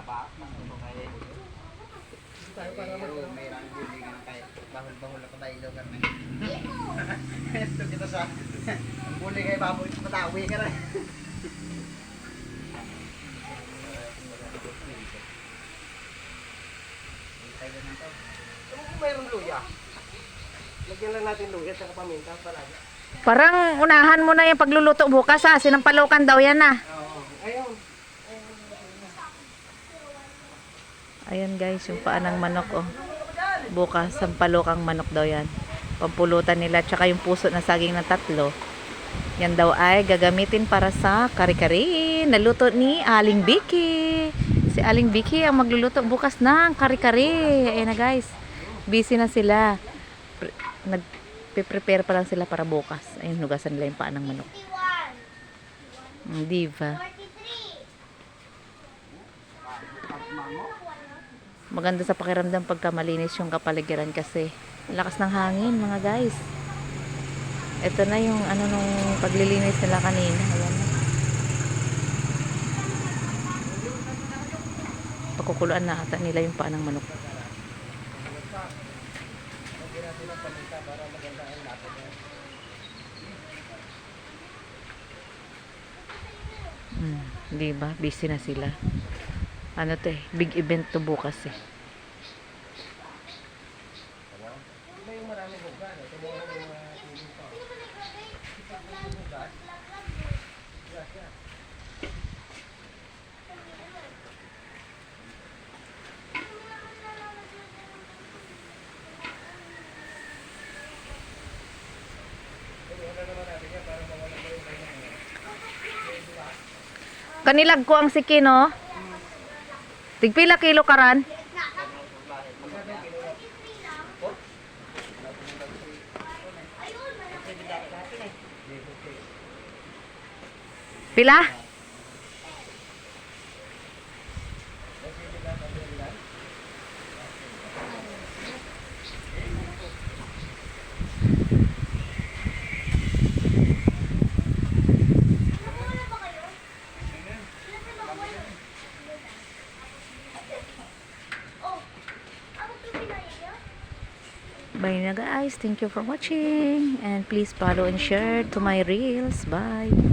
ba? Kaya tayo para may rangguling ka kay bahol-bahol ako ba ilaw kan. Ito kita sa buli kay baboy patawi ka na. Kung mayroong luya, lagyan lang natin luya sa paminta para. Parang unahan mo na yung pagluluto bukas ha. Sinampalukan daw yan na. Oo. Ayun. Ayan guys, yung paa ng manok oh. Bukas, sampalukang manok daw yan. Pampulutan nila, tsaka yung puso na saging ng 3. Yan daw ay gagamitin para sa kare-kare. Naluto ni Aling Vicky. Si Aling Vicky ang magluluto bukas ng kare-kare. Ayan na guys. Busy na sila. Nagpe-prepare pa lang sila para bukas. Ayun, hugasan nila yung paa ng manok. Diva. Maganda sa pakiramdam pagka malinis yung kapaligiran kasi lakas ng hangin mga guys. Ito na yung ano nung paglilinis nila kanina. Ayan. Pakukuluan na ata nila yung paa ng manok. Diba? Busy na sila. Ano to eh, big event to bukas eh. Kanilag ko ang sikino. Tigpila kilo karan? Pila? Bye na guys. Thank you for watching. And please follow and share to my reels. Bye.